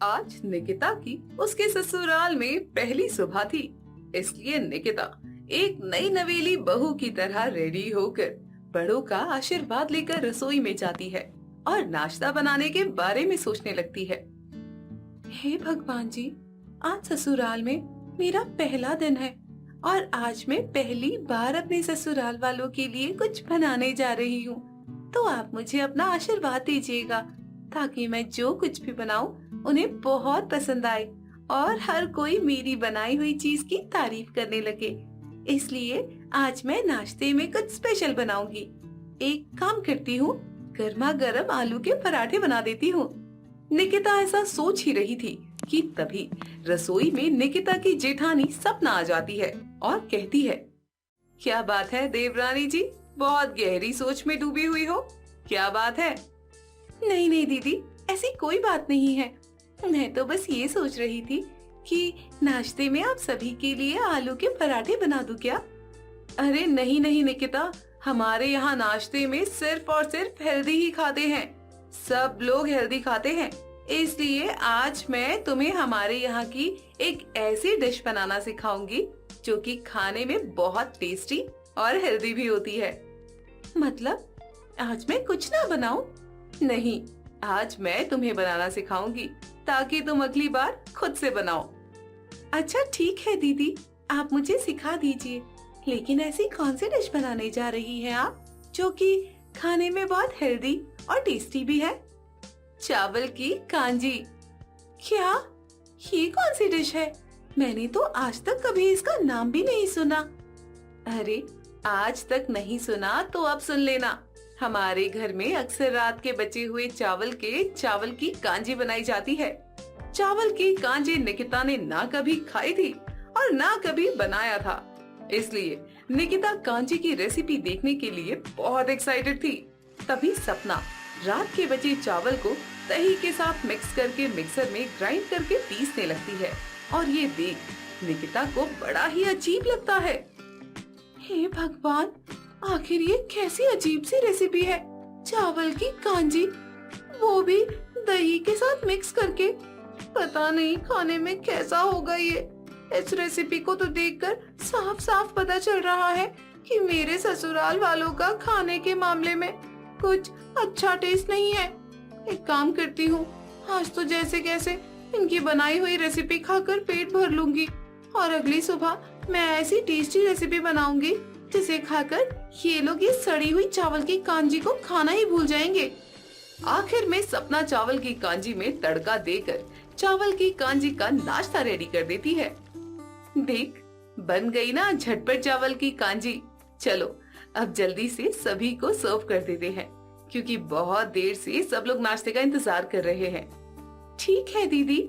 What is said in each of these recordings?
आज निकिता की उसके ससुराल में पहली सुबह थी, इसलिए निकिता एक नई नवेली बहू की तरह रेडी होकर बड़ों का आशीर्वाद लेकर रसोई में जाती है और नाश्ता बनाने के बारे में सोचने लगती है। हे भगवान जी, आज ससुराल में मेरा पहला दिन है और आज मैं पहली बार अपने ससुराल वालों के लिए कुछ बनाने जा रही हूँ। तो आप मुझे अपना आशीर्वाद दीजिएगा ताकि मैं जो कुछ भी बनाऊं उन्हें बहुत पसंद आए और हर कोई मेरी बनाई हुई चीज की तारीफ करने लगे। इसलिए आज मैं नाश्ते में कुछ स्पेशल बनाऊंगी। एक काम करती हूँ, गर्मा गर्म आलू के पराठे बना देती हूँ। निकिता ऐसा सोच ही रही थी कि तभी रसोई में निकिता की जेठानी सपना आ जाती है और कहती है, क्या बात है देवरानी जी, बहुत गहरी सोच में डूबी हुई हो, क्या बात है? नहीं नहीं दीदी, ऐसी कोई बात नहीं है। मैं तो बस ये सोच रही थी कि नाश्ते में आप सभी के लिए आलू के पराठे बना दूं क्या? अरे नहीं नहीं निकिता, हमारे यहाँ नाश्ते में सिर्फ और सिर्फ हेल्दी ही खाते हैं। सब लोग हेल्दी खाते हैं, इसलिए आज मैं तुम्हें हमारे यहाँ की एक ऐसी डिश बनाना सिखाऊंगी जो कि खाने में बहुत टेस्टी और हेल्दी भी होती है। मतलब आज मैं कुछ ना बनाऊं? नहीं, आज मैं तुम्हें बनाना सिखाऊंगी ताकि तुम अगली बार खुद से बनाओ। अच्छा ठीक है दीदी, आप मुझे सिखा दीजिए, लेकिन ऐसी कौन सी डिश बनाने जा रही हैं आप जो कि खाने में बहुत हेल्दी और टेस्टी भी है? चावल की कांजी। क्या? ये कौन सी डिश है? मैंने तो आज तक कभी इसका नाम भी नहीं सुना। अरे आज तक नहीं सुना तो अब सुन लेना। हमारे घर में अक्सर रात के बचे हुए चावल की कांजी बनाई जाती है। चावल की कांजी निकिता ने ना कभी खाई थी और ना कभी बनाया था, इसलिए निकिता कांजी की रेसिपी देखने के लिए बहुत एक्साइटेड थी। तभी सपना रात के बचे चावल को दही के साथ मिक्स करके मिक्सर में ग्राइंड करके पीसने लगती है और ये देख निकिता को बड़ा ही अजीब लगता है। हे भगवान, आखिर ये कैसी अजीब सी रेसिपी है? चावल की कांजी, वो भी दही के साथ मिक्स करके। पता नहीं खाने में कैसा होगा ये। इस रेसिपी को तो देखकर साफ साफ पता चल रहा है कि मेरे ससुराल वालों का खाने के मामले में कुछ अच्छा टेस्ट नहीं है। एक काम करती हूँ, आज तो जैसे कैसे इनकी बनाई हुई रेसिपी खाकर पेट भर लूंगी और अगली सुबह मैं ऐसी टेस्टी रेसिपी बनाऊंगी जिसे खाकर ये लोग ये सड़ी हुई चावल की कांजी को खाना ही भूल जाएंगे। आखिर में सपना चावल की कांजी में तड़का देकर चावल की कांजी का नाश्ता रेडी कर देती है। देख, बन गई ना झटपट चावल की कांजी। चलो अब जल्दी से सभी को सर्व कर देते हैं, क्योंकि बहुत देर से सब लोग नाश्ते का इंतजार कर रहे हैं। ठीक है दीदी।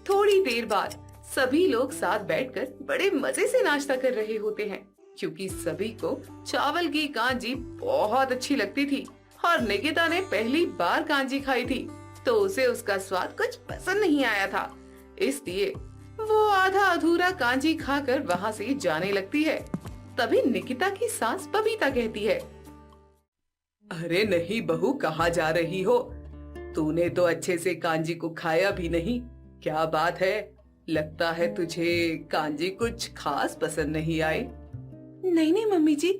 थोड़ी देर बाद सभी लोग साथ बैठकर बड़े मजे से नाश्ता कर रहे होते हैं, क्योंकि सभी को चावल की कांजी बहुत अच्छी लगती थी और निकिता ने पहली बार कांजी खाई थी तो उसे उसका स्वाद कुछ पसंद नहीं आया था, इसलिए वो आधा अधूरा कांजी खाकर वहाँ से जाने लगती है। तभी निकिता की सास बबीता कहती है, अरे नहीं बहू, कहाँ जा रही हो? तूने तो अच्छे से कांजी को खाया भी नहीं। क्या बात है, लगता है तुझे कांजी कुछ खास पसंद नहीं आई। नहीं नहीं मम्मी जी,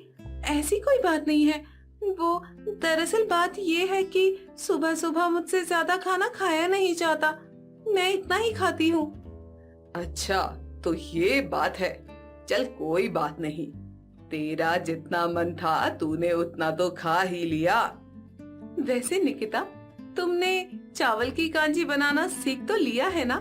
ऐसी कोई बात नहीं है। वो दरअसल बात ये है कि सुबह सुबह मुझसे ज्यादा खाना खाया नहीं जाता, मैं इतना ही खाती हूँ। अच्छा तो ये बात है, चल कोई बात नहीं, तेरा जितना मन था तूने उतना तो खा ही लिया। वैसे निकिता, तुमने चावल की कांजी बनाना सीख तो लिया है ना?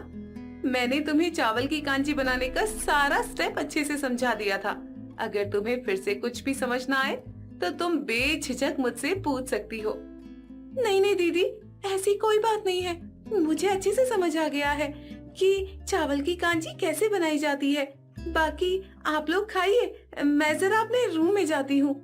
मैंने तुम्हें चावल की कांजी बनाने का सारा स्टेप अच्छे से समझा दिया था। अगर तुम्हें फिर से कुछ भी समझ ना आए तो तुम बेझिझक मुझसे पूछ सकती हो। नहीं नहीं दीदी, ऐसी कोई बात नहीं है, मुझे अच्छे से समझ आ गया है कि चावल की कांजी कैसे बनाई जाती है। बाकी आप लोग खाइए, मैं जरा अपने रूम में जाती हूँ।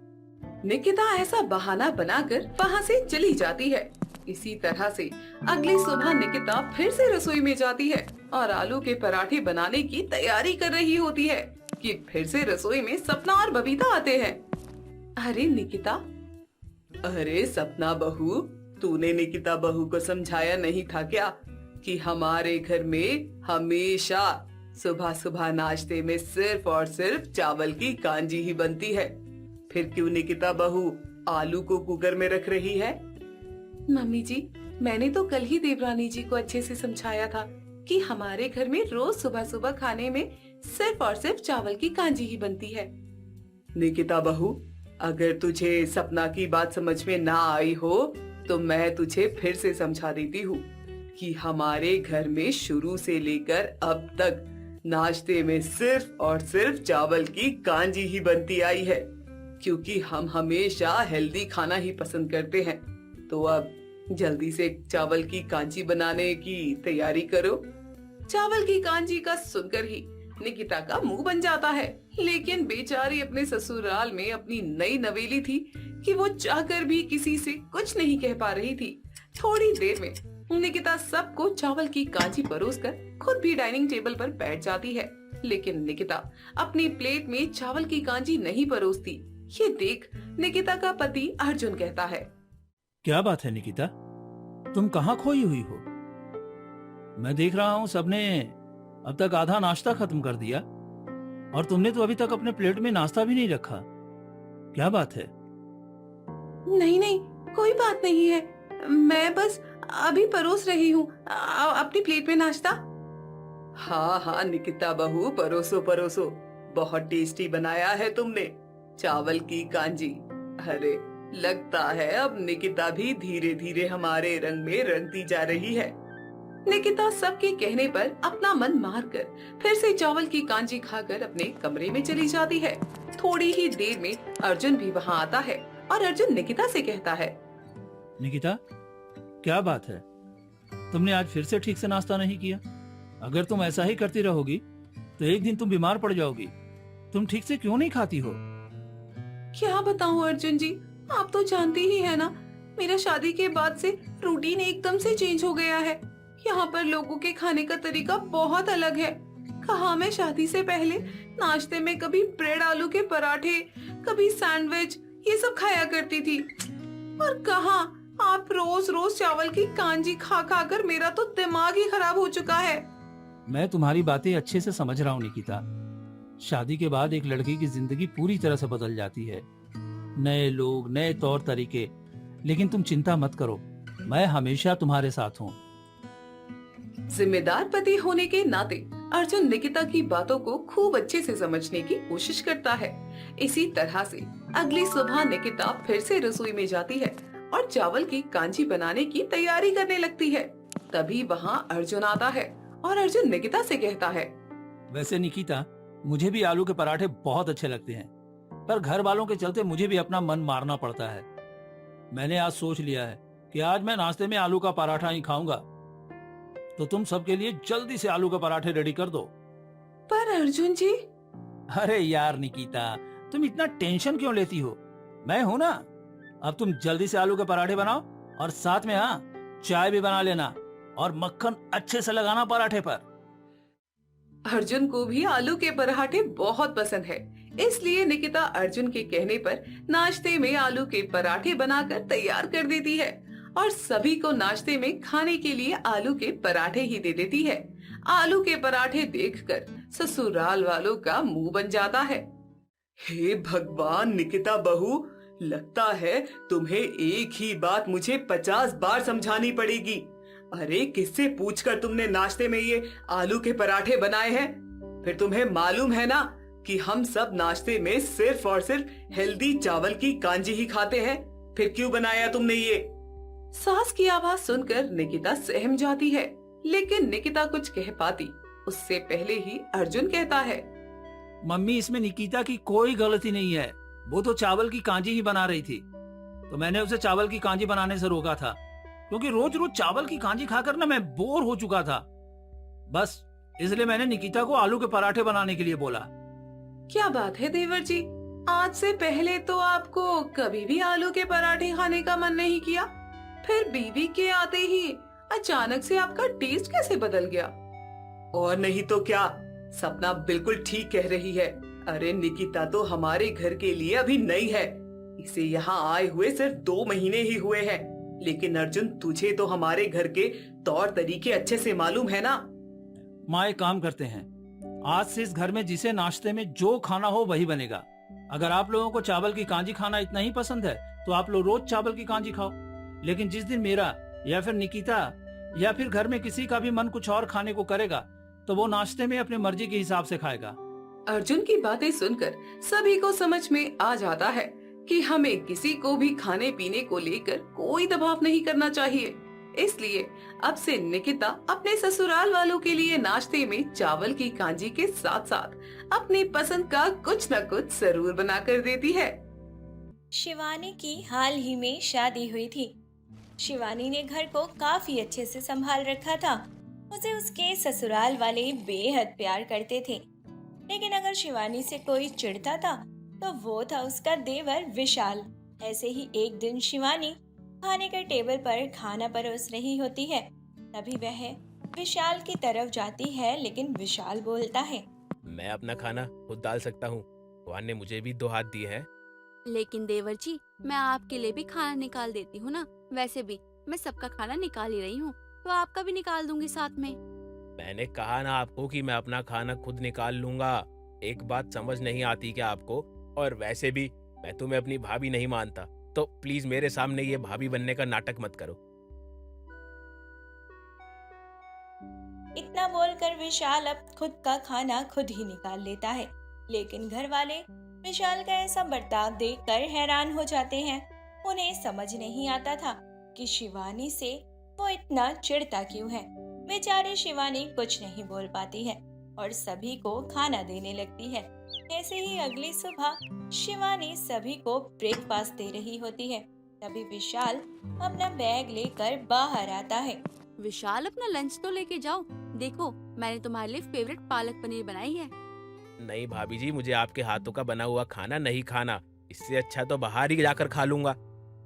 निकिता ऐसा बहाना बनाकर वहाँ से चली जाती है। इसी तरह से अगली सुबह निकिता फिर से रसोई में जाती है और आलू के पराठे बनाने की तैयारी कर रही होती है कि फिर से रसोई में सपना और बबीता आते हैं। अरे निकिता, अरे सपना बहू, तूने निकिता बहू को समझाया नहीं था क्या कि हमारे घर में हमेशा सुबह सुबह नाश्ते में सिर्फ और सिर्फ चावल की कांजी ही बनती है। फिर क्यों निकिता बहू आलू को कुकर में रख रही है? मम्मी जी, मैंने तो कल ही देवरानी जी को अच्छे से समझाया था कि हमारे घर में रोज सुबह सुबह खाने में सिर्फ और सिर्फ चावल की कांजी ही बनती है। निकिता बहू, अगर तुझे सपना की बात समझ में ना आई हो तो मैं तुझे फिर से समझा देती हूँ कि हमारे घर में शुरू से लेकर अब तक नाश्ते में सिर्फ और सिर्फ चावल की कांजी ही बनती आई है, क्योंकि हम हमेशा हेल्दी खाना ही पसंद करते हैं। तो अब जल्दी से चावल की कांजी बनाने की तैयारी करो। चावल की कांजी का सुनकर ही निकिता का मुंह बन जाता है, लेकिन बेचारी अपने ससुराल में अपनी नई नवेली थी कि वो चाहकर भी किसी से कुछ नहीं कह पा रही थी। थोड़ी देर में निकिता सबको चावल की कांजी परोसकर खुद भी डाइनिंग टेबल पर बैठ जाती है, लेकिन निकिता अपनी प्लेट में चावल की कांजी नहीं परोसती। ये देख निकिता का पति अर्जुन कहता है, क्या बात है निकिता, तुम कहाँ खोई हुई हो? मैं देख रहा हूँ सबने अब तक आधा नाश्ता खत्म कर दिया और तुमने तो अभी तक अपने प्लेट में नाश्ता भी नहीं रखा। क्या बात है? नहीं नहीं, कोई बात नहीं है, मैं बस अभी परोस रही हूँ अपनी प्लेट में नाश्ता। हाँ हाँ निकिता बहू, परोसो परोसो, बहुत टेस्टी बनाया है तुमने चावल की कांजी। अरे लगता है अब निकिता भी धीरे धीरे हमारे रंग में रंगती जा रही है। निकिता सबके कहने पर अपना मन मारकर फिर से चावल की कांजी खाकर अपने कमरे में चली जाती है। थोड़ी ही देर में अर्जुन भी वहाँ आता है और अर्जुन निकिता से कहता है, निकिता क्या बात है, तुमने आज फिर से ठीक से नाश्ता नहीं किया? अगर तुम ऐसा ही करती रहोगी तो एक दिन तुम बीमार पड़ जाओगी। तुम ठीक से क्यों नहीं खाती हो? क्या बताऊं अर्जुन जी, आप तो जानती ही है ना, मेरा शादी के बाद से रूटीन एकदम से चेंज हो गया है। यहाँ पर लोगों के खाने का तरीका बहुत अलग है। कहाँ मैं शादी से पहले नाश्ते में कभी ब्रेड आलू के पराठे, कभी सैंडविच, ये सब खाया करती थी, और कहाँ आप रोज रोज चावल की कांजी खा खा कर मेरा तो दिमाग ही खराब हो चुका है। मैं तुम्हारी बातें अच्छे से समझ रहा हूँ निकिता। शादी के बाद एक लड़की की जिंदगी पूरी तरह से बदल जाती है, नए लोग, नए तौर तरीके। लेकिन तुम चिंता मत करो, मैं हमेशा तुम्हारे साथ हूँ। जिम्मेदार पति होने के नाते अर्जुन निकिता की बातों को खूब अच्छे से समझने की कोशिश करता है। इसी तरह से अगली सुबह निकिता फिर से रसोई में जाती है और चावल की कांजी बनाने की तैयारी करने लगती है। तभी वहाँ अर्जुन आता है और अर्जुन निकिता से कहता है, वैसे निकिता, मुझे भी आलू के पराठे बहुत अच्छे लगते हैं, पर घर वालों के चलते मुझे भी अपना मन मारना पड़ता है। मैंने आज सोच लिया है कि आज मैं नाश्ते में आलू का पराठा ही खाऊंगा, तो तुम सबके लिए जल्दी से आलू के पराठे रेडी कर दो। पर अर्जुन जी। अरे यार निकिता, तुम इतना टेंशन क्यों लेती हो? मैं हूं ना। अब तुम जल्दी से आलू के पराठे बनाओ और साथ में चाय भी बना लेना और मक्खन अच्छे से लगाना पराठे पर। अर्जुन को भी आलू के पराठे बहुत पसंद है, इसलिए निकिता अर्जुन के कहने पर नाश्ते में आलू के पराठे बनाकर तैयार कर देती है और सभी को नाश्ते में खाने के लिए आलू के पराठे ही दे देती है। आलू के पराठे देखकर ससुराल वालों का मुंह बन जाता है। हे भगवान निकिता बहू, लगता है तुम्हें एक ही बात मुझे 50 बार समझानी पड़ेगी। अरे किससे पूछकर तुमने नाश्ते में ये आलू के पराठे बनाए हैं? फिर तुम्हें मालूम है ना कि हम सब नाश्ते में सिर्फ और सिर्फ हेल्दी चावल की कांजी ही खाते हैं। फिर क्यों बनाया तुमने ये? सास की आवाज सुनकर निकिता सहम जाती है, लेकिन निकिता कुछ कह पाती उससे पहले ही अर्जुन कहता है, मम्मी, इसमें निकिता की कोई गलती नहीं है। वो तो चावल की कांजी ही बना रही थी, तो मैंने उसे चावल की कांजी बनाने से रोका था, क्योंकि रोज रोज चावल की कांजी खाकर ना मैं बोर हो चुका था। बस इसलिए मैंने निकिता को आलू के पराठे बनाने के लिए बोला। क्या बात है देवर जी, आज से पहले तो आपको कभी भी आलू के पराठे खाने का मन नहीं किया, फिर बीवी के आते ही अचानक से आपका टेस्ट कैसे बदल गया? और नहीं तो क्या, सपना बिल्कुल ठीक कह रही है। अरे निकिता तो हमारे घर के लिए अभी नई है, इसे यहाँ आए हुए सिर्फ 2 महीने ही हुए हैं, लेकिन अर्जुन, तुझे तो हमारे घर के तौर तरीके अच्छे से मालूम है ना। माँ एक काम करते हैं, आज से इस घर में जिसे नाश्ते में जो खाना हो वही बनेगा। अगर आप लोगों को चावल की कांजी खाना इतना ही पसंद है तो आप लोग रोज चावल की कांजी खाओ। लेकिन जिस दिन मेरा या फिर निकिता या फिर घर में किसी का भी मन कुछ और खाने को करेगा तो वो नाश्ते में अपनी मर्जी के हिसाब से खाएगा। अर्जुन की बातें सुनकर सभी को समझ में आ जाता है कि हमें किसी को भी खाने पीने को लेकर कोई दबाव नहीं करना चाहिए। इसलिए अब से निकिता अपने ससुराल वालों के लिए नाश्ते में चावल की कांजी के साथ साथ अपनी पसंद का कुछ न कुछ जरूर बना कर देती है। शिवानी की हाल ही में शादी हुई थी। शिवानी ने घर को काफी अच्छे से संभाल रखा था। उसे उसके ससुराल वाले बेहद प्यार करते थे। लेकिन अगर शिवानी से कोई चिढ़ता था तो वो था उसका देवर विशाल। ऐसे ही एक दिन शिवानी खाने के टेबल पर खाना परोस रही होती है। तभी वह विशाल की तरफ जाती है, लेकिन विशाल बोलता है, मैं अपना खाना खुद डाल सकता हूँ। भगवान ने मुझे भी 2 हाथ दिए हैं। लेकिन देवर जी, मैं आपके लिए भी खाना निकाल देती हूँ ना। वैसे भी मैं सबका खाना निकाल ही रही हूँ, तो आपका भी निकाल दूंगी साथ में। मैंने कहा ना आपको कि मैं अपना खाना खुद निकाल लूंगा। एक बात समझ नहीं आती क्या आपको? और वैसे भी मैं तुम्हें अपनी भाभी नहीं मानता, तो प्लीज मेरे सामने ये भाभी बनने का नाटक मत करो। इतना बोलकर विशाल अब खुद का खाना खुद ही निकाल लेता है। लेकिन घर वाले विशाल का ऐसा बर्ताव देखकर हैरान हो जाते हैं। उन्हें समझ नहीं आता था कि शिवानी से वो इतना चिढ़ता क्यों है। बेचारी शिवानी कुछ नहीं बोल पाती है और सभी को खाना देने लगती है। ऐसे ही अगली सुबह शिवानी सभी को ब्रेकफास्ट दे रही होती है। तभी विशाल अपना बैग लेकर बाहर आता है। विशाल, अपना लंच तो लेके जाओ। देखो, मैंने तुम्हारे लिए फेवरेट पालक पनीर बनाई है। नहीं भाभी जी, मुझे आपके हाथों का बना हुआ खाना नहीं खाना। इससे अच्छा तो बाहर ही जाकर खा लूंगा।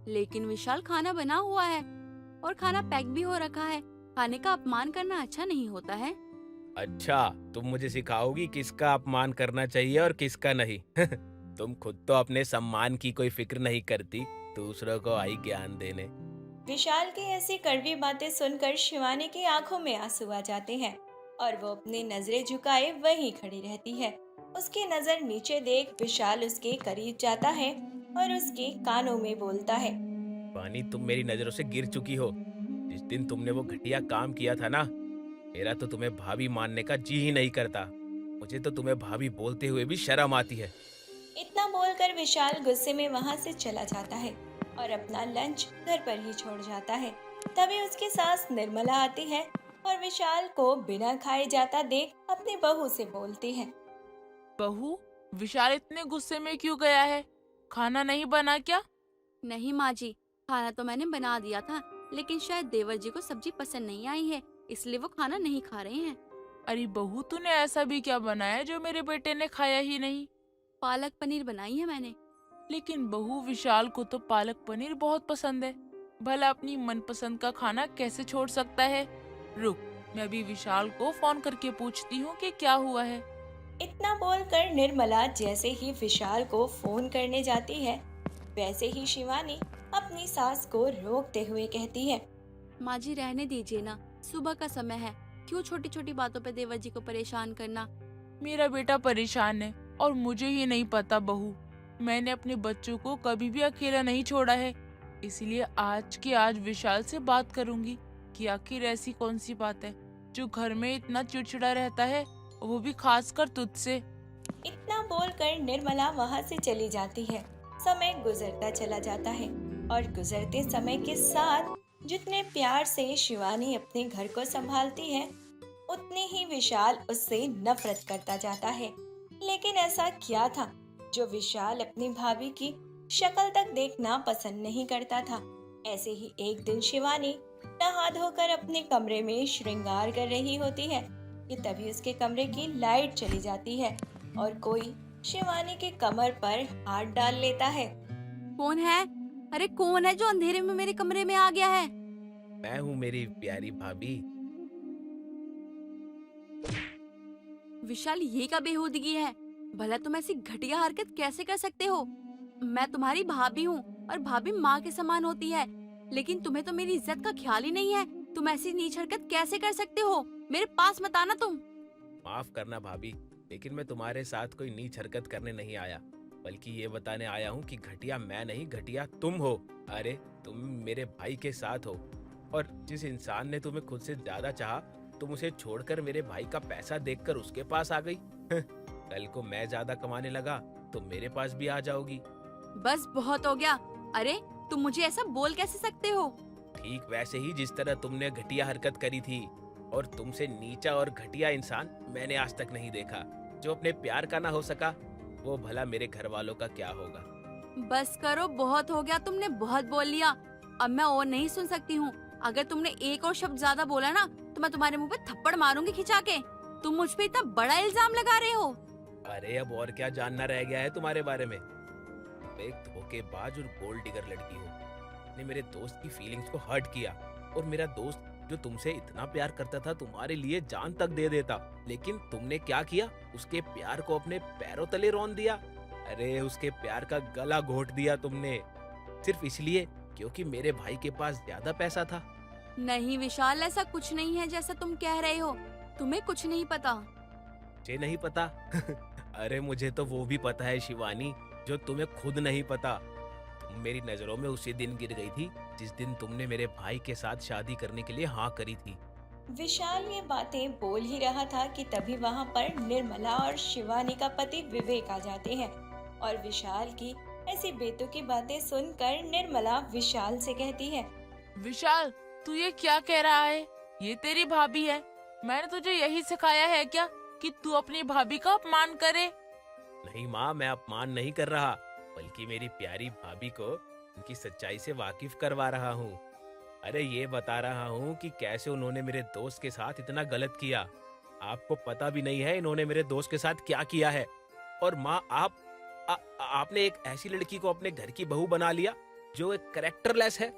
लेकिन विशाल, खाना बना हुआ है और खाना पैक भी हो रखा है। खाने का अपमान करना अच्छा नहीं होता है। अच्छा, तुम मुझे सिखाओगी किसका अपमान करना चाहिए और किसका नहीं। तुम खुद तो अपने सम्मान की कोई फिक्र नहीं करती, दूसरों को आई ज्ञान देने। विशाल की ऐसी कड़वी बातें सुनकर शिवानी की आंखों में आंसू आ जाते हैं और वो अपनी नजरें झुकाए वहीं खड़ी रहती है। उसकी नजर नीचे देख विशाल उसके करीब जाता है और उसके कानों में बोलता है, पानी, तुम मेरी नजरों से गिर चुकी हो। जिस दिन तुमने वो घटिया काम किया था ना, मेरा तो तुम्हें भाभी मानने का जी ही नहीं करता। मुझे तो तुम्हें भाभी बोलते हुए भी शर्म आती है। इतना बोलकर विशाल गुस्से में वहां से चला जाता है और अपना लंच घर पर ही छोड़ जाता है। तभी उसकी सास निर्मला आती है और विशाल को बिना खाए जाता देख अपनी बहू से बोलती है, बहू, विशाल इतने गुस्से में क्यों गया है? खाना नहीं बना क्या? नहीं माँ जी, खाना तो मैंने बना दिया था, लेकिन शायद देवर जी को सब्जी पसंद नहीं आई है, इसलिए वो खाना नहीं खा रहे हैं। अरे बहू, तूने ऐसा भी क्या बनाया जो मेरे बेटे ने खाया ही नहीं? पालक पनीर बनाई है मैंने। लेकिन बहू, विशाल को तो पालक पनीर बहुत पसंद है। भला अपनी मनपसंद का खाना कैसे छोड़ सकता है? रुक, मैं अभी विशाल को फोन करके पूछती हूँ कि क्या हुआ है। इतना बोलकर निर्मला जैसे ही विशाल को फोन करने जाती है, वैसे ही शिवानी अपनी सास को रोकते हुए कहती है, माँ जी, रहने दीजिए ना, सुबह का समय है, क्यों छोटी छोटी बातों पे देवर जी को परेशान करना। मेरा बेटा परेशान है और मुझे ही नहीं पता बहू। मैंने अपने बच्चों को कभी भी अकेला नहीं छोड़ा है, इसलिए आज के आज विशाल से बात करूंगी कि आखिर ऐसी कौन सी बात है जो घर में इतना चिड़चिड़ा रहता है, वो भी खासकर तुझसे। इतना बोलकर निर्मला वहां से चली जाती है। समय गुजरता चला जाता है और गुजरते समय के साथ जितने प्यार से शिवानी अपने घर को संभालती है, उतने ही विशाल उससे नफरत करता जाता है। लेकिन ऐसा क्या था जो विशाल अपनी भाभी की शक्ल तक देखना पसंद नहीं करता था। ऐसे ही एक दिन शिवानी नहा धोकर अपने कमरे में श्रृंगार कर रही होती है कि तभी उसके कमरे की लाइट चली जाती है और कोई शिवानी के कमर पर हाथ डाल लेता है। कौन है? अरे कौन है जो अंधेरे में मेरे कमरे में आ गया है? मैं हूँ मेरी प्यारी भाभी। विशाल, ये क्या बेहूदगी है? भला तुम ऐसी घटिया हरकत कैसे कर सकते हो? मैं तुम्हारी भाभी हूँ और भाभी माँ के समान होती है। लेकिन तुम्हें तो मेरी इज्जत का ख्याल ही नहीं है। तुम ऐसी नीच हरकत कैसे कर सकते हो? मेरे पास मत आना तुम। माफ करना भाभी, लेकिन मैं तुम्हारे साथ कोई नीच हरकत करने नहीं आया, बल्कि ये बताने आया हूँ कि घटिया मैं नहीं, घटिया तुम हो। अरे तुम मेरे भाई के साथ हो, और जिस इंसान ने तुम्हें खुद से ज्यादा चाहा, तुम उसे छोड़कर मेरे भाई का पैसा देखकर उसके पास आ गई। कल को मैं ज्यादा कमाने लगा तो मेरे पास भी आ जाओगी। बस बहुत हो गया। अरे तुम मुझे ऐसा बोल कैसे सकते हो? ठीक वैसे ही जिस तरह तुमने घटिया हरकत करी थी, और तुमसे नीचा और घटिया इंसान मैंने आज तक नहीं देखा। जो अपने प्यार का ना हो सका, वो भला मेरे घर वालों का क्या होगा। बस करो, बहुत हो गया, तुमने बहुत बोल लिया। अब मैं और नहीं सुन सकती हूँ। अगर तुमने एक और शब्द ज्यादा बोला ना तो मैं तुम्हारे मुंह पे थप्पड़ मारूंगी खिंचा के। तुम मुझ पे इतना बड़ा इल्जाम लगा रहे हो। अरे अब और क्या जानना रह गया है तुम्हारे बारे में। तुम एक धोखेबाज और गोल्ड डिगर लड़की हो। तुमने मेरे दोस्त की फीलिंग्स को हर्ट किया, और मेरा दोस्त जो तुमसे इतना प्यार करता था तुम्हारे लिए जान तक दे देता, लेकिन तुमने क्या किया? उसके प्यार को अपने पैरों तले रौंद दिया। अरे उसके प्यार का गला घोट दिया तुमने, सिर्फ इसलिए क्योंकि मेरे भाई के पास ज्यादा पैसा था। नहीं विशाल, ऐसा कुछ नहीं है जैसा तुम कह रहे हो। तुम्हें कुछ नहीं पता। मुझे नहीं पता? अरे मुझे तो वो भी पता है शिवानी, जो तुम्हें खुद नहीं पता। तुम मेरी नजरों में उसी दिन गिर गई थी जिस दिन तुमने मेरे भाई के साथ शादी करने के लिए हाँ करी थी। विशाल ये बातें बोल ही रहा था कि तभी वहाँ पर निर्मला और शिवानी का पति विवेक आ जाते हैं, और विशाल की ऐसी बेतुकी बातें सुनकर निर्मला विशाल से कहती है, विशाल तू ये क्या कह रहा है? ये तेरी भाभी है। मैंने तुझे यही सिखाया है क्या कि तू अपनी भाभी का अपमान करे? नहीं माँ, मैं अपमान नहीं कर रहा, बल्कि मेरी प्यारी भाभी को उनकी सच्चाई से वाकिफ करवा रहा हूँ। अरे ये बता रहा हूँ कि कैसे उन्होंने मेरे दोस्त के साथ इतना गलत किया। आपको पता भी नहीं है इन्होंने मेरे दोस्त के साथ क्या किया है। और माँ, आपने एक ऐसी लड़की को अपने घर की बहू बना लिया जो एक कैरेक्टरलेस है।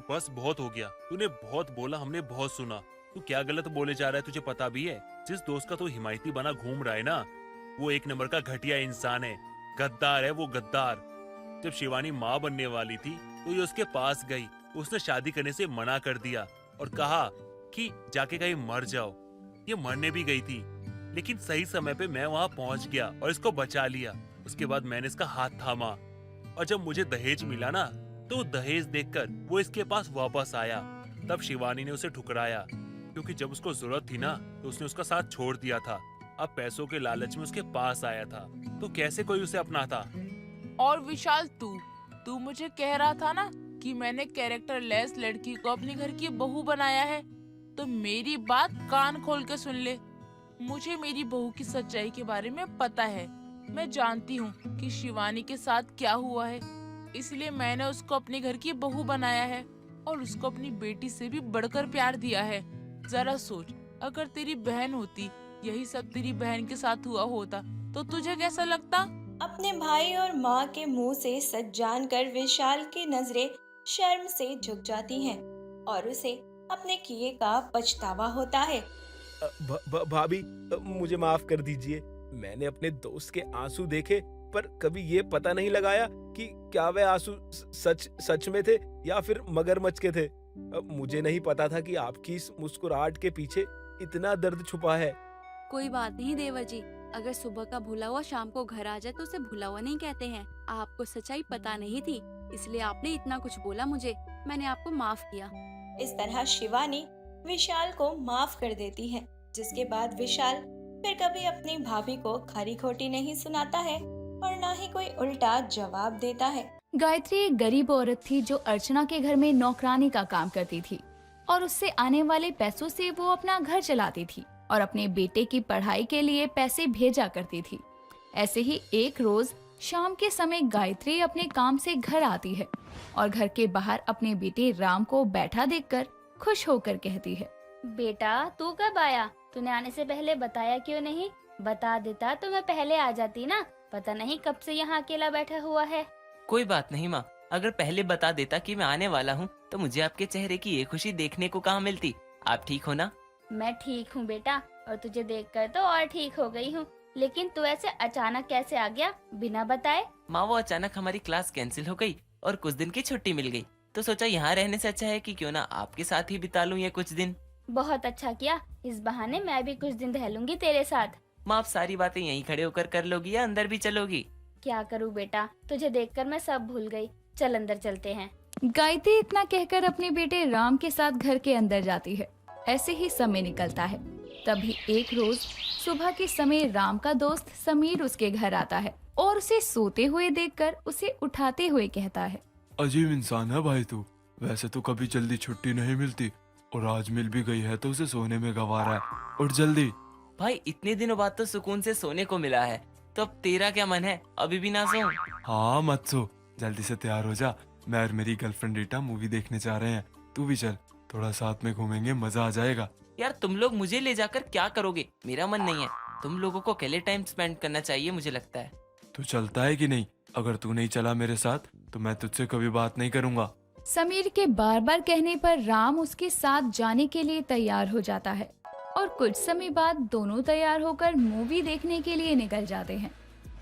बस बहुत हो गया, तूने बहुत बोला, हमने बहुत सुना। तू क्या गलत बोले जा रहा है तुझे पता भी है? जिस दोस्त का तू हिमायती बना घूम रहा है ना, वो एक नंबर का घटिया इंसान है, गद्दार है वो, गद्दार। जब शिवानी माँ बनने वाली थी तो ये उसके पास गई, उसने शादी करने से मना कर दिया और कहा कि जाके कहीं मर जाओ। ये मरने भी गई थी, लेकिन सही समय पे मैं वहाँ पहुँच गया और इसको बचा लिया। उसके बाद मैंने इसका हाथ थामा, और जब मुझे दहेज मिला ना तो दहेज देखकर वो इसके पास वापस आया। तब शिवानी ने उसे ठुकराया, क्योंकि जब उसको जरूरत थी ना तो उसने उसका साथ छोड़ दिया था। अब पैसों के लालच में उसके पास आया था, तो कैसे कोई उसे अपनाता? और विशाल तू मुझे कह रहा था ना कि मैंने कैरेक्टरलेस लड़की को अपने घर की बहू बनाया है, तो मेरी बात कान खोल के सुन ले। मुझे मेरी बहू की सच्चाई के बारे में पता है। मैं जानती हूँ कि शिवानी के साथ क्या हुआ है, इसलिए मैंने उसको अपने घर की बहू बनाया है और उसको अपनी बेटी से भी बढ़कर प्यार दिया है। जरा सोच, अगर तेरी बहन होती, यही सब तेरी बहन के साथ हुआ होता, तो तुझे कैसा लगता? अपने भाई और माँ के मुंह से सच जानकर विशाल की नजरें शर्म से झुक जाती हैं और उसे अपने किए का पछतावा होता है। भाभी, मुझे माफ कर दीजिए। मैंने अपने दोस्त के आंसू देखे, पर कभी ये पता नहीं लगाया कि क्या वे आंसू सच में थे या फिर मगरमच्छ के थे। मुझे नहीं पता था कि आपकी इस मुस्कुराहट के पीछे इतना दर्द छुपा है। कोई बात नहीं देवर जी, अगर सुबह का भूला हुआ शाम को घर आ जाए तो उसे भूला हुआ नहीं कहते हैं। आपको सच्चाई पता नहीं थी, इसलिए आपने इतना कुछ बोला मुझे, मैंने आपको माफ किया। इस तरह शिवानी विशाल को माफ कर देती है, जिसके बाद विशाल फिर कभी अपनी भाभी को खरी खोटी नहीं सुनाता है और न ही कोई उल्टा जवाब देता है। गायत्री एक गरीब औरत थी जो अर्चना के घर में नौकरानी का काम करती थी और उससे आने वाले पैसों से वो अपना घर चलाती थी और अपने बेटे की पढ़ाई के लिए पैसे भेजा करती थी। ऐसे ही एक रोज शाम के समय गायत्री अपने काम से घर आती है और घर के बाहर अपने बेटे राम को बैठा देखकर खुश होकर कहती है, बेटा तू कब आया? तूने आने से पहले बताया क्यों नहीं? बता देता तो मैं पहले आ जाती ना। पता नहीं कब से यहाँ अकेला बैठा हुआ है। कोई बात नहीं माँ, अगर पहले बता देता कि मैं आने वाला हूँ तो मुझे आपके चेहरे की ये खुशी देखने को कहाँ मिलती। आप ठीक हो ना? मैं ठीक हूँ बेटा, और तुझे देखकर तो और ठीक हो गई हूँ। लेकिन तू ऐसे अचानक कैसे आ गया बिना बताए? माँ, वो अचानक हमारी क्लास कैंसिल हो गई और कुछ दिन की छुट्टी मिल गई, तो सोचा यहाँ रहने से अच्छा है कि क्यों ना आपके साथ ही बिता लूं ये कुछ दिन। बहुत अच्छा किया, इस बहाने मैं भी कुछ दिन रह लूंगी तेरे साथ। माँ, आप सारी बातें यहीं खड़े होकर कर लोगी या अंदर भी चलोगी? क्या करूँ बेटा, तुझे देखकर मैं सब भूल गई। चल अंदर चलते हैं। गायत्री इतना कहकर अपने बेटे राम के साथ घर के अंदर जाती है। ऐसे ही समय निकलता है। तभी एक रोज सुबह के समय राम का दोस्त समीर उसके घर आता है और उसे सोते हुए देखकर उसे उठाते हुए कहता है, अजीब इंसान है भाई तू। वैसे तो कभी जल्दी छुट्टी नहीं मिलती, और आज मिल भी गई है तो उसे सोने में गंवारा है। उठ जल्दी। भाई, इतने दिनों बाद तो सुकून से सोने को मिला है, तो अब तेरा क्या मन है, अभी भी ना सो? हाँ मत सो, जल्दी से तैयार हो जा। मैं और मेरी गर्लफ्रेंड रीटा मूवी देखने जा रहे हैं, तू भी चल, थोड़ा साथ में घूमेंगे, मजा आ जाएगा। यार, तुम लोग मुझे ले जाकर क्या करोगे? मेरा मन नहीं है। तुम लोगों को अकेले टाइम स्पेंड करना चाहिए, मुझे लगता है। तू चलता है कि नहीं? अगर तू नहीं चला मेरे साथ तो मैं तुझसे कभी बात नहीं करूंगा। समीर के बार बार कहने पर राम उसके साथ जाने के लिए तैयार हो जाता है और कुछ समय बाद दोनों तैयार होकर मूवी देखने के लिए निकल जाते हैं,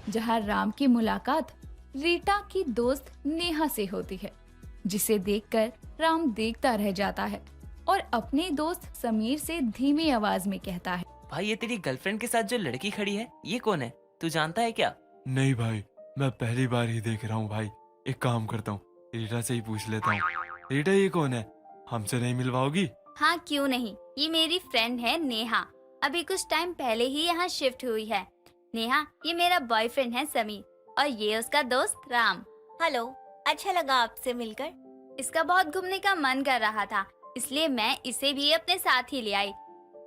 जहां राम की मुलाकात रीटा की दोस्त नेहा से होती है, जिसे देखकर राम देखता रह जाता है और अपने दोस्त समीर से धीमी आवाज में कहता है, भाई, ये तेरी गर्लफ्रेंड के साथ जो लड़की खड़ी है, ये कौन है? तू जानता है क्या? नहीं भाई, मैं पहली बार ही देख रहा हूँ भाई। एक काम करता हूँ, रीटा से ही पूछ लेता हूँ। रीटा, ये कौन है? हमसे नहीं मिलवाओगी? हाँ क्यों नहीं, ये मेरी फ्रेंड है नेहा, अभी कुछ टाइम पहले ही यहाँ शिफ्ट हुई है। नेहा, ये मेरा बॉयफ्रेंड है समीर और ये उसका दोस्त राम। हेलो, अच्छा लगा आपसे मिलकर। इसका बहुत घूमने का मन कर रहा था, इसलिए मैं इसे भी अपने साथ ही ले आई।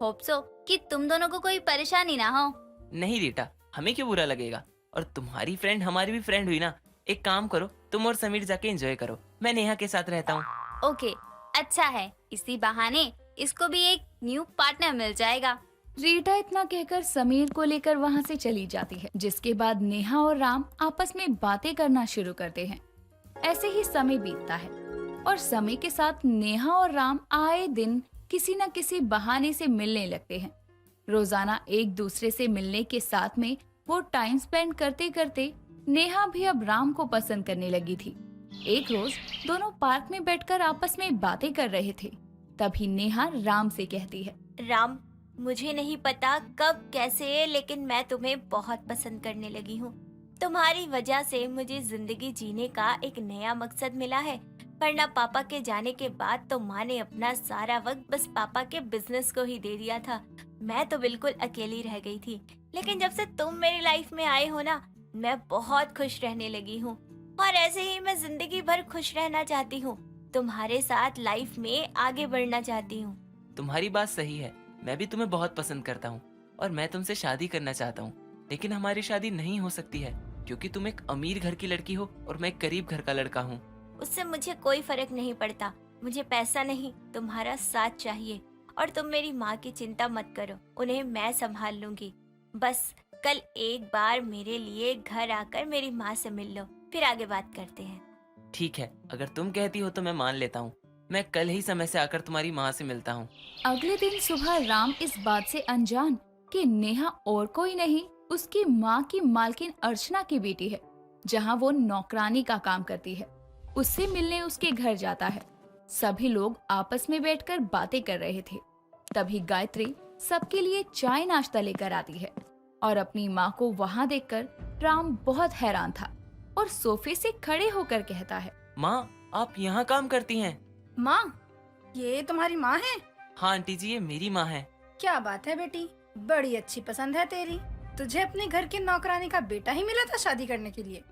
होप सो कि तुम दोनों को कोई परेशानी ना हो। नहीं रीटा, हमें क्यों बुरा लगेगा? और तुम्हारी फ्रेंड हमारी भी फ्रेंड हुई ना। एक काम करो, तुम और समीर जाके एंजॉय करो, मैं नेहा के साथ रहता हूँ। ओके, अच्छा है, इसी बहाने इसको भी एक न्यू पार्टनर मिल जाएगा। रीटा इतना कहकर समीर को लेकर वहां से चली जाती है, जिसके बाद नेहा और राम आपस में बातें करना शुरू करते हैं। ऐसे ही समय बीतता है और समय के साथ नेहा और राम आए दिन किसी न किसी बहाने से मिलने लगते हैं। रोजाना एक दूसरे से मिलने के साथ में वो टाइम स्पेंड करते करते नेहा भी अब राम को पसंद करने लगी थी। एक रोज दोनों पार्क में बैठकर आपस में बातें कर रहे थे। तभी नेहा राम से कहती है, राम, मुझे नहीं पता कब कैसे, लेकिन मैं तुम्हें बहुत पसंद करने लगी हूँ। तुम्हारी वजह से मुझे जिंदगी जीने का एक नया मकसद मिला है, वरना पापा के जाने के बाद तो माँ ने अपना सारा वक्त बस पापा के बिजनेस को ही दे दिया था। मैं तो बिल्कुल अकेली रह गई थी, लेकिन जब से तुम मेरी लाइफ में आए हो ना, मैं बहुत खुश रहने लगी हूँ और ऐसे ही मैं जिंदगी भर खुश रहना चाहती हूँ। तुम्हारे साथ लाइफ में आगे बढ़ना चाहती हूँ। तुम्हारी बात सही है, मैं भी तुम्हें बहुत पसंद करता हूँ और मैं तुमसे शादी करना चाहता हूँ, लेकिन हमारी शादी नहीं हो सकती है क्योंकि तुम एक अमीर घर की लड़की हो और मैं एक गरीब घर का लड़का हूँ। उससे मुझे कोई फर्क नहीं पड़ता, मुझे पैसा नहीं, तुम्हारा साथ चाहिए। और तुम मेरी माँ की चिंता मत करो, उन्हें मैं संभाल लूंगी। बस कल एक बार मेरे लिए घर आकर मेरी माँ से मिल लो, फिर आगे बात करते हैं। ठीक है, अगर तुम कहती हो तो मैं मान लेता हूँ। मैं कल ही समय से आकर तुम्हारी माँ से मिलता हूँ। अगले दिन सुबह राम इस बात से अनजान कि नेहा और कोई नहीं, उसकी माँ की मालकिन अर्चना की बेटी है, जहाँ वो नौकरानी का काम करती है, उससे मिलने उसके घर जाता है। सभी लोग आपस में बैठकर बातें कर रहे थे। तभी गायत्री सबके लिए चाय नाश्ता लेकर आती है और अपनी माँ को वहाँ देखकर राम बहुत हैरान था और सोफे से खड़े होकर कहता है, माँ, आप यहाँ काम करती हैं? माँ, ये तुम्हारी माँ है? हाँ आंटी जी, ये मेरी माँ है। क्या बात है बेटी, बड़ी अच्छी पसंद है तेरी। तुझे अपने घर के नौकरानी का बेटा ही मिला था शादी करने के लिए?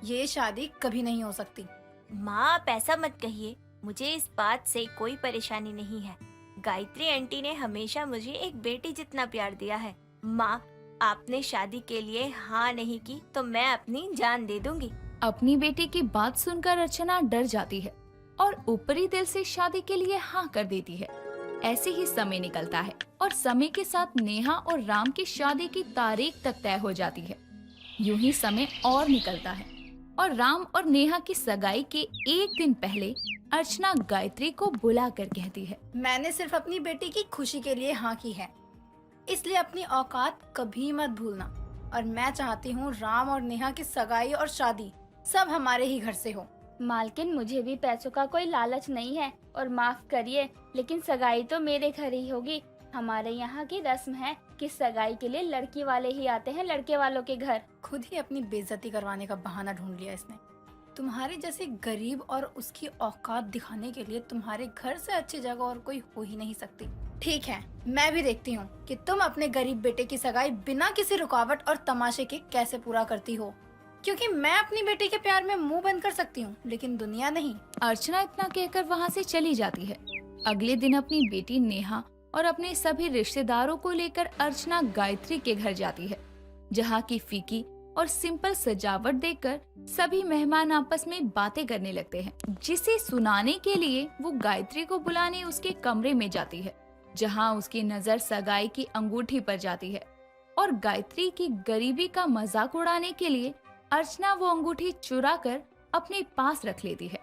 ये शादी कभी नहीं हो सकती। माँ, आप ऐसा मत कहिए, मुझे इस बात से कोई परेशानी नहीं है। गायत्री आंटी ने हमेशा मुझे एक बेटी जितना प्यार दिया है। माँ, आपने शादी के लिए हाँ नहीं की तो मैं अपनी जान दे दूंगी। अपनी बेटी की बात सुनकर अर्चना डर जाती है और ऊपरी दिल से शादी के लिए हाँ कर देती है। ऐसे ही समय निकलता है और समय के साथ नेहा और राम की शादी की तारीख तक तय हो जाती है। यूं ही समय और निकलता है और राम और नेहा की सगाई के एक दिन पहले अर्चना गायत्री को बुला कर कहती है, मैंने सिर्फ अपनी बेटी की खुशी के लिए हाँ की है, इसलिए अपनी औकात कभी मत भूलना। और मैं चाहती हूँ राम और नेहा की सगाई और शादी सब हमारे ही घर से हो। मालकिन, मुझे भी पैसों का कोई लालच नहीं है और माफ करिए, लेकिन सगाई तो मेरे घर ही होगी। हमारे यहाँ की रस्म है कि सगाई के लिए लड़की वाले ही आते हैं लड़के वालों के घर। खुद ही अपनी बेइज्जती करवाने का बहाना ढूंढ लिया इसने। तुम्हारे जैसे गरीब और उसकी औकात दिखाने के लिए तुम्हारे घर से अच्छी जगह और कोई हो ही नहीं सकती। ठीक है, मैं भी देखती हूँ कि तुम अपने गरीब बेटे की सगाई बिना किसी रुकावट और तमाशे के कैसे पूरा करती हो, क्योंकि मैं अपनी बेटी के प्यार में मुंह बंद कर सकती हूँ, लेकिन दुनिया नहीं। अर्चना इतना कहकर वहाँ से चली जाती है। अगले दिन अपनी बेटी नेहा और अपने सभी रिश्तेदारों को लेकर अर्चना गायत्री के घर जाती है, जहाँ की फीकी और सिंपल सजावट देखकर सभी मेहमान आपस में बातें करने लगते हैं, जिसे सुनाने के लिए वो गायत्री को बुलाने उसके कमरे में जाती है, जहाँ उसकी नजर सगाई की अंगूठी पर जाती है और गायत्री की गरीबी का मजाक उड़ाने के लिए अर्चना वो अंगूठी चुरा कर अपने पास रख लेती है।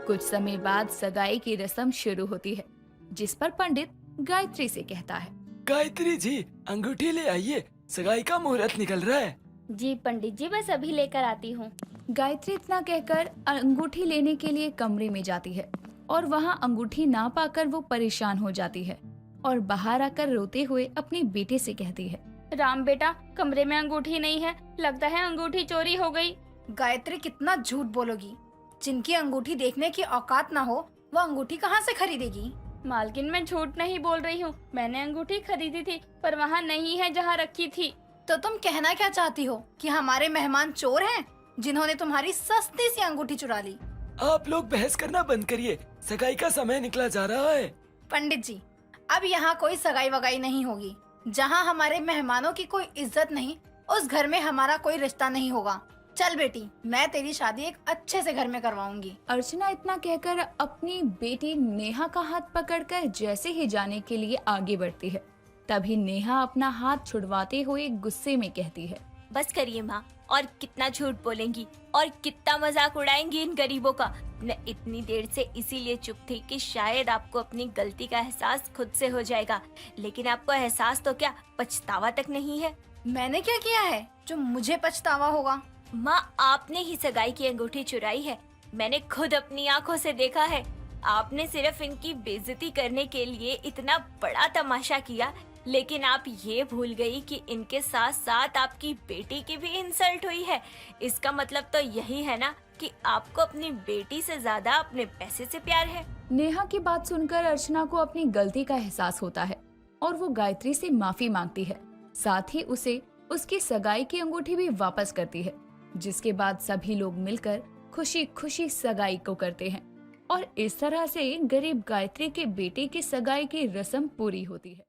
कुछ समय बाद सगाई की रस्म शुरू होती है, जिस पर पंडित गायत्री से कहता है, गायत्री जी, अंगूठी ले आइए, सगाई का मुहूर्त निकल रहा है। जी पंडित जी, बस अभी लेकर आती हूँ। गायत्री इतना कहकर अंगूठी लेने के लिए कमरे में जाती है और वहाँ अंगूठी ना पाकर वो परेशान हो जाती है और बाहर आकर रोते हुए अपने बेटे से कहती है, राम बेटा, कमरे में अंगूठी नहीं है, लगता है अंगूठी चोरी हो गई। गायत्री, कितना झूठ बोलोगी? जिनकी अंगूठी देखने की औकात ना हो, वो अंगूठी कहाँ से खरीदेगी? मालकिन, मैं झूठ नहीं बोल रही हूँ, मैंने अंगूठी खरीदी थी पर वहाँ नहीं है जहाँ रखी थी। तो तुम कहना क्या चाहती हो कि हमारे मेहमान चोर हैं, जिन्होंने तुम्हारी सस्ती सी अंगूठी चुरा ली? आप लोग बहस करना बंद करिए, सगाई का समय निकला जा रहा है। पंडित जी, अब यहाँ कोई सगाई वगाई नहीं होगी। जहाँ हमारे मेहमानों की कोई इज्जत नहीं, उस घर में हमारा कोई रिश्ता नहीं होगा। चल बेटी, मैं तेरी शादी एक अच्छे से घर में करवाऊंगी। अर्चना इतना कहकर अपनी बेटी नेहा का हाथ पकड़कर जैसे ही जाने के लिए आगे बढ़ती है, तभी नेहा अपना हाथ छुड़वाते हुए गुस्से में कहती है, बस करिए माँ, और कितना झूठ बोलेंगी और कितना मजाक उड़ाएंगी इन गरीबों का। मैं इतनी देर से इसीलिए चुप थी कि शायद आपको अपनी गलती का एहसास खुद से हो जाएगा, लेकिन आपको एहसास तो क्या, पछतावा तक नहीं है। मैंने क्या किया है जो मुझे पछतावा होगा? माँ, आपने ही सगाई की अंगूठी चुराई है, मैंने खुद अपनी आंखों से देखा है। आपने सिर्फ इनकी बेइज्जती करने के लिए इतना बड़ा तमाशा किया, लेकिन आप ये भूल गई कि इनके साथ साथ आपकी बेटी की भी इंसल्ट हुई है। इसका मतलब तो यही है ना कि आपको अपनी बेटी से ज्यादा अपने पैसे से प्यार है। नेहा की बात सुनकर अर्चना को अपनी गलती का एहसास होता है और वो गायत्री से माफी मांगती है। साथ ही उसे उसकी सगाई की अंगूठी भी वापस करती है, जिसके बाद सभी लोग मिलकर खुशी खुशी सगाई को करते हैं और इस तरह से गरीब गायत्री के बेटे की सगाई की रस्म पूरी होती है।